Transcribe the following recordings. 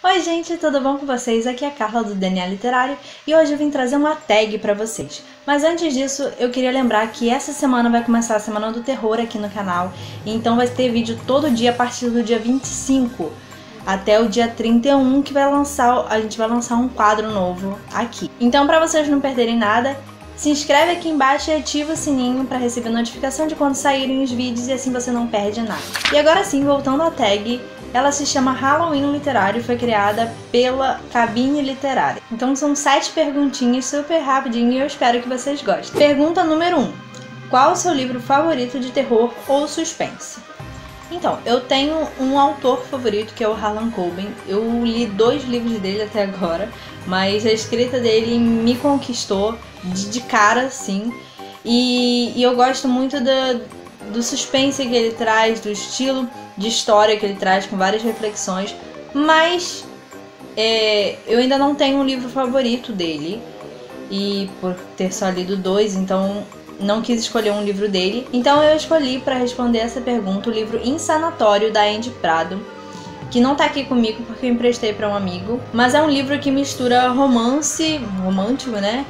Oi gente, tudo bom com vocês? Aqui é a Carla do DNA Literário e hoje eu vim trazer uma tag pra vocês. Mas antes disso, eu queria lembrar que essa semana vai começar a Semana do Terror aqui no canal, então vai ter vídeo todo dia a partir do dia 25 até o dia 31 que a gente vai lançar um quadro novo aqui. Então pra vocês não perderem nada, se inscreve aqui embaixo e ativa o sininho para receber notificação de quando saírem os vídeos e assim você não perde nada. E agora sim, voltando à tag, ela se chama Halloween Literário e foi criada pela Cabine Literária. Então são 7 perguntinhas super rapidinho e eu espero que vocês gostem. Pergunta número 1. Qual o seu livro favorito de terror ou suspense? Então, eu tenho um autor favorito que é o Harlan Coben. Eu li 2 livros dele até agora, mas a escrita dele me conquistou de cara, sim. E eu gosto muito do suspense que ele traz, do estilo de história que ele traz, com várias reflexões. Mas eu ainda não tenho um livro favorito dele, e por ter só lido 2, então não quis escolher um livro dele. Então eu escolhi para responder essa pergunta o livro Insanatório, da Andy Prado, que não tá aqui comigo porque eu emprestei para um amigo, mas é um livro que mistura romântico, né,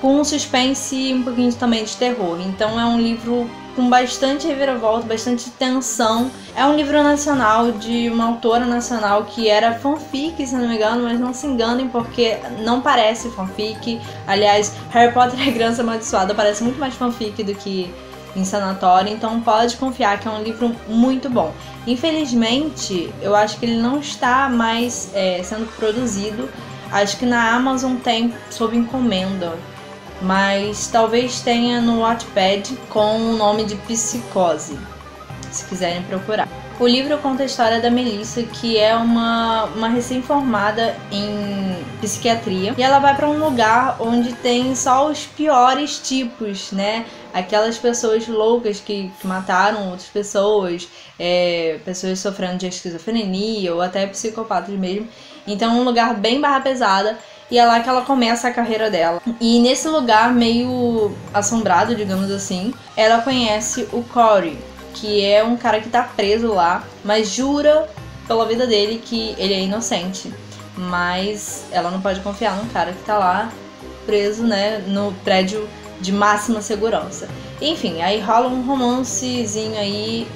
com suspense e um pouquinho também de terror. Então é um livro com bastante reviravolta, bastante tensão. É um livro nacional de uma autora nacional que era fanfic, se não me engano, mas não se enganem porque não parece fanfic. Aliás, Harry Potter e a Criança Amaldiçoada parece muito mais fanfic do que Insanatório, então pode confiar que é um livro muito bom. Infelizmente, eu acho que ele não está mais sendo produzido. Acho que na Amazon tem sob encomenda, mas talvez tenha no Wattpad com o nome de Psicose, se quiserem procurar. O livro conta a história da Melissa, que é uma recém-formada em psiquiatria, e ela vai para um lugar onde tem só os piores tipos, né? Aquelas pessoas loucas que mataram outras pessoas, pessoas sofrendo de esquizofrenia ou até psicopatas mesmo. Então é um lugar bem barra pesada. E é lá que ela começa a carreira dela. E nesse lugar meio assombrado, digamos assim, ela conhece o Corey, que é um cara que tá preso lá, mas jura pela vida dele que ele é inocente. Mas ela não pode confiar num cara que tá lá preso, né, no prédio de máxima segurança. Enfim, aí rola um romancezinho aí,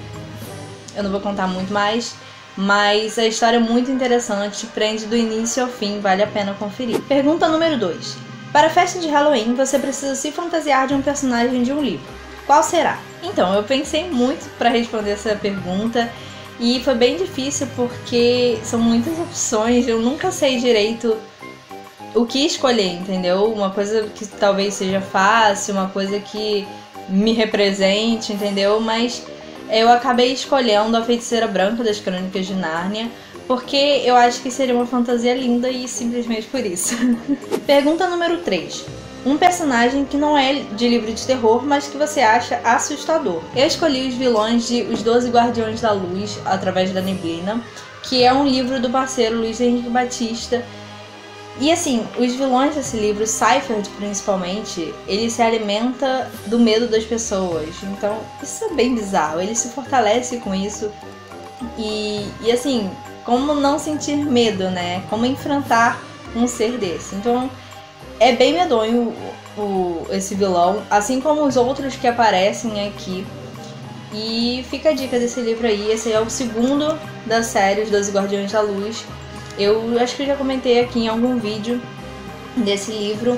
eu não vou contar muito mais, mas a história é muito interessante, prende do início ao fim, vale a pena conferir. Pergunta número 2. Para a festa de Halloween, você precisa se fantasiar de um personagem de um livro. Qual será? Então, eu pensei muito para responder essa pergunta e foi bem difícil porque são muitas opções, eu nunca sei direito o que escolher, entendeu? Uma coisa que talvez seja fácil, uma coisa que me represente, entendeu? Mas eu acabei escolhendo a Feiticeira Branca das Crônicas de Nárnia, porque eu acho que seria uma fantasia linda e simplesmente por isso. Pergunta número 3. Um personagem que não é de livro de terror, mas que você acha assustador. Eu escolhi os vilões de Os 12 Guardiões da Luz, Através da Neblina, que é um livro do parceiro Luiz Henrique Batista. E assim, os vilões desse livro, Seifert principalmente, ele se alimenta do medo das pessoas. Então, isso é bem bizarro. Ele se fortalece com isso. E assim, como não sentir medo, né? Como enfrentar um ser desse. Então, é bem medonho esse vilão, assim como os outros que aparecem aqui. E fica a dica desse livro aí. Esse é o segundo da série, Os 12 Guardiões da Luz. Eu acho que eu já comentei aqui em algum vídeo desse livro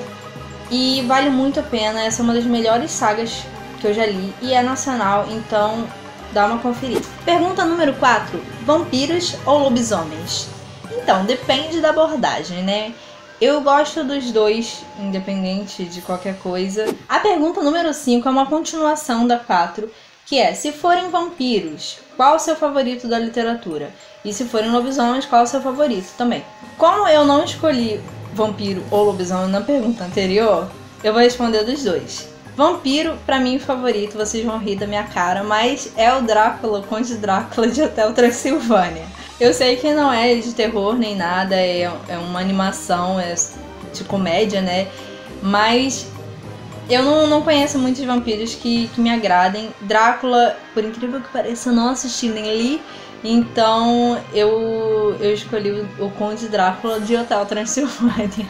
e vale muito a pena. Essa é uma das melhores sagas que eu já li e é nacional, então dá uma conferida. Pergunta número 4. Vampiros ou lobisomens? Então, depende da abordagem, né? Eu gosto dos dois, independente de qualquer coisa. A pergunta número 5 é uma continuação da 4, que é: se forem vampiros, qual o seu favorito da literatura? E se forem lobisomens, qual o seu favorito também? Como eu não escolhi vampiro ou lobisomem na pergunta anterior, eu vou responder dos dois. Vampiro, pra mim, favorito, vocês vão rir da minha cara, mas é o Drácula, o Conde Drácula de Hotel Transilvânia. Eu sei que não é de terror nem nada, é uma animação, é de comédia, né? Mas eu não conheço muitos vampiros que me agradem. Drácula, por incrível que pareça, eu não assisti nem li, Então eu escolhi o Conde Drácula de Hotel Transilvânia.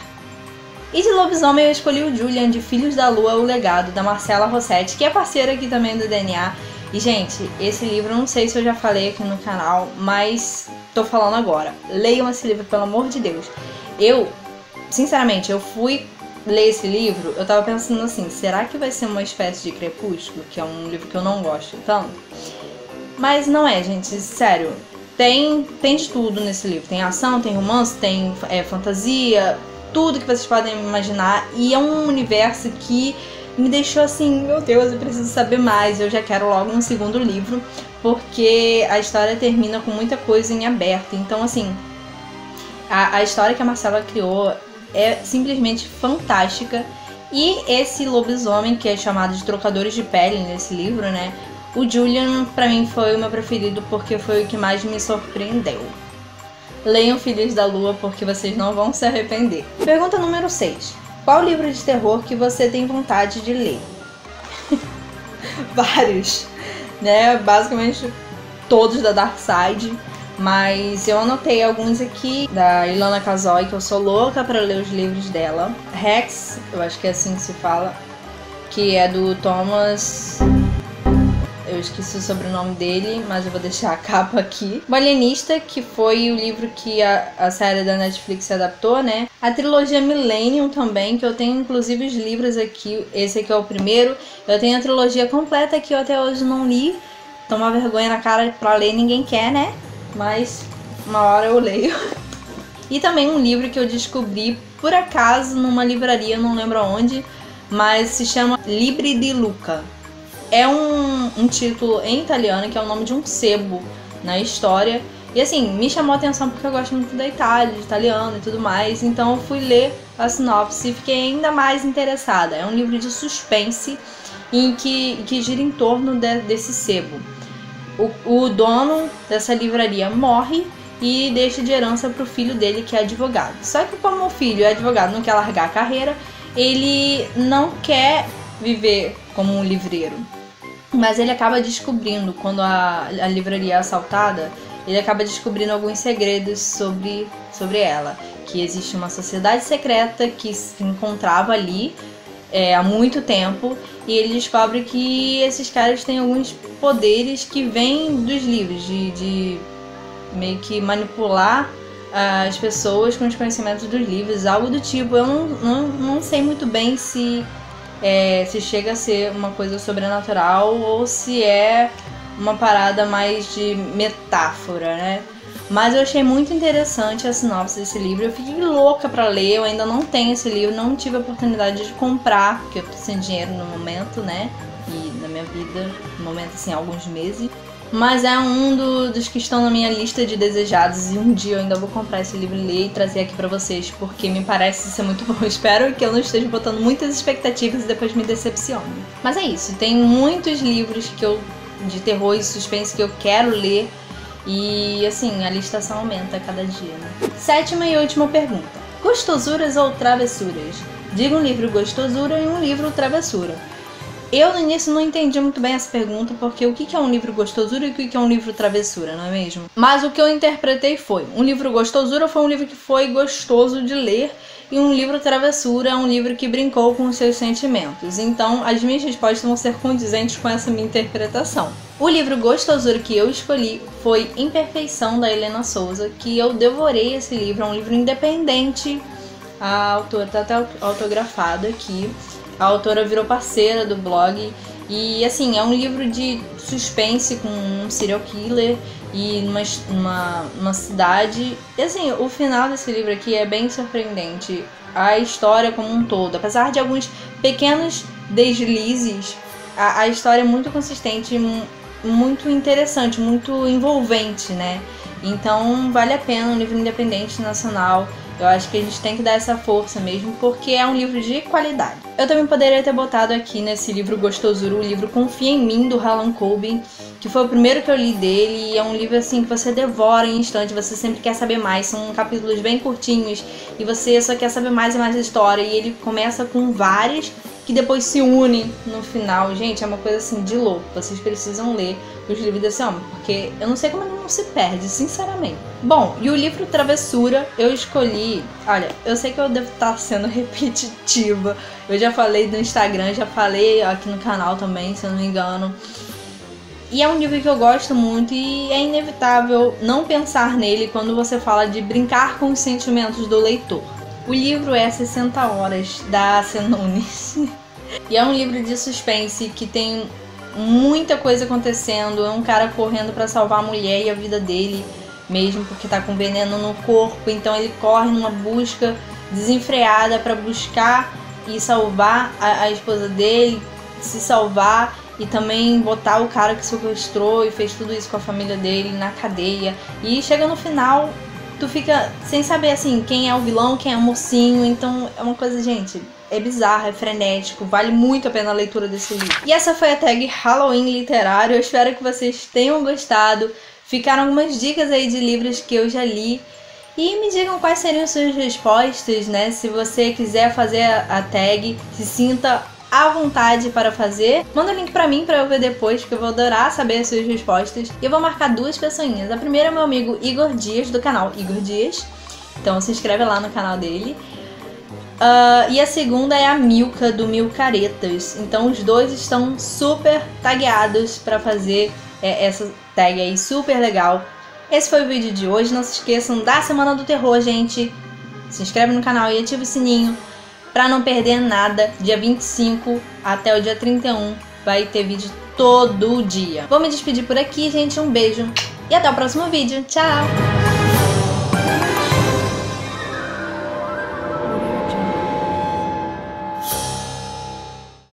E de lobisomem eu escolhi o Julian de Filhos da Lua, o Legado, da Marcela Rossetti, que é parceira aqui também do DNA. E, gente, esse livro, não sei se eu já falei aqui no canal, mas tô falando agora. Leiam esse livro, pelo amor de Deus. Sinceramente, eu fui ler esse livro, eu tava pensando assim, será que vai ser uma espécie de Crepúsculo, que é um livro que eu não gosto tanto? Mas não é, gente, sério. Tem de tudo nesse livro. Tem ação, tem romance, tem fantasia, tudo que vocês podem imaginar. E é um universo que me deixou assim, meu Deus, eu preciso saber mais. Eu já quero logo um segundo livro, porque a história termina com muita coisa em aberto. Então, assim, a história que a Marcela criou é simplesmente fantástica. E esse lobisomem, que é chamado de Trocadores de Pele nesse livro, né? O Julian, pra mim, foi o meu preferido porque foi o que mais me surpreendeu. Leiam Filhos da Lua porque vocês não vão se arrepender. Pergunta número 6. Qual livro de terror que você tem vontade de ler? Vários, né? Basicamente todos da Dark Side. Mas eu anotei alguns aqui da Ilana Kazoy, que eu sou louca pra ler os livros dela. Rex, eu acho que é assim que se fala, que é do Thomas... Eu esqueci o sobrenome dele, mas eu vou deixar a capa aqui. O Alienista, que foi o livro que a série da Netflix se adaptou, né? A trilogia Millennium também, que eu tenho inclusive os livros aqui. Esse aqui é o primeiro. Eu tenho a trilogia completa que eu até hoje não li. Tomar vergonha na cara pra ler ninguém quer, né? Mas uma hora eu leio. E também um livro que eu descobri por acaso numa livraria, não lembro aonde, mas se chama Libri di Luca. É um título em italiano, que é o nome de um sebo na história. E assim, me chamou a atenção porque eu gosto muito da Itália, de italiano e tudo mais. Então eu fui ler a sinopse e fiquei ainda mais interessada. É um livro de suspense em que gira em torno desse sebo. O dono dessa livraria morre e deixa de herança para o filho dele, que é advogado. Só que como o filho é advogado, não quer largar a carreira, ele não quer viver como um livreiro. Mas ele acaba descobrindo, quando a livraria é assaltada, ele acaba descobrindo alguns segredos sobre ela. Que existe uma sociedade secreta que se encontrava ali há muito tempo. E ele descobre que esses caras têm alguns poderes que vêm dos livros, de meio que manipular as pessoas com os conhecimentos dos livros, algo do tipo. Eu não sei muito bem se chega a ser uma coisa sobrenatural ou se é uma parada mais de metáfora, né? Mas eu achei muito interessante a sinopse desse livro. Eu fiquei louca pra ler, eu ainda não tenho esse livro, não tive a oportunidade de comprar, porque eu tô sem dinheiro no momento, né? E na minha vida, no momento, assim, há alguns meses. Mas é um dos que estão na minha lista de desejados e um dia eu ainda vou comprar esse livro e ler e trazer aqui pra vocês, porque me parece ser muito bom. Espero que eu não esteja botando muitas expectativas e depois me decepcione. Mas é isso, tem muitos livros de terror e suspense que eu quero ler e assim, a lista só aumenta a cada dia, né? 7ª e última pergunta. Gostosuras ou travessuras? Diga um livro gostosura e um livro travessura. Eu no início não entendi muito bem essa pergunta, porque o que é um livro gostosura e o que é um livro travessura, não é mesmo? Mas o que eu interpretei foi, um livro gostosura foi um livro que foi gostoso de ler, e um livro travessura é um livro que brincou com os seus sentimentos. Então as minhas respostas vão ser condizentes com essa minha interpretação. O livro gostosura que eu escolhi foi Imperfeição, da Helena Souza, que eu devorei esse livro, é um livro independente, a autora está até autografada aqui. A autora virou parceira do blog e, assim, é um livro de suspense com um serial killer e numa cidade. E, assim, o final desse livro aqui é bem surpreendente. A história como um todo, apesar de alguns pequenos deslizes, a história é muito consistente, muito interessante, muito envolvente, né? Então, vale a pena, um livro independente, nacional. Eu acho que a gente tem que dar essa força mesmo, porque é um livro de qualidade. Eu também poderia ter botado aqui nesse livro gostosura o livro Confia em Mim, do Harlan Coben, que foi o primeiro que eu li dele, e é um livro assim que você devora em instante, você sempre quer saber mais, são capítulos bem curtinhos, e você só quer saber mais e mais da história, e ele começa com várias que depois se unem no final. Gente, é uma coisa assim de louco. Vocês precisam ler os livros desse homem, porque eu não sei como ele não se perde, sinceramente. Bom, e o livro Travessura eu escolhi... Olha, eu sei que eu devo estar sendo repetitiva. Eu já falei no Instagram, já falei aqui no canal também, se eu não me engano. E é um livro que eu gosto muito e é inevitável não pensar nele quando você fala de brincar com os sentimentos do leitor. O livro é 60 Horas, da C. Nunes. E é um livro de suspense que tem muita coisa acontecendo. É um cara correndo pra salvar a mulher e a vida dele mesmo, porque tá com veneno no corpo. Então ele corre numa busca desenfreada pra buscar e salvar a esposa dele, se salvar e também botar o cara que sequestrou e fez tudo isso com a família dele na cadeia. E chega no final, tu fica sem saber assim quem é o vilão, quem é o mocinho. Então é uma coisa, gente, é bizarro, é frenético, vale muito a pena a leitura desse livro. E essa foi a tag Halloween Literário. Eu espero que vocês tenham gostado. Ficaram algumas dicas aí de livros que eu já li. E me digam quais seriam suas respostas, né? Se você quiser fazer a tag, se sinta à vontade para fazer. Manda o link pra mim pra eu ver depois, porque eu vou adorar saber as suas respostas. E eu vou marcar duas pessoinhas. A primeira é meu amigo Igor Dias, do canal Igor Dias. Então se inscreve lá no canal dele. E a segunda é a Milka, do Milcaretas. Então os dois estão super tagueados pra fazer essa tag aí, super legal. Esse foi o vídeo de hoje. Não se esqueçam da Semana do Terror, gente. Se inscreve no canal e ativa o sininho pra não perder nada. Dia 25 até o dia 31 vai ter vídeo todo dia. Vou me despedir por aqui, gente. Um beijo e até o próximo vídeo. Tchau!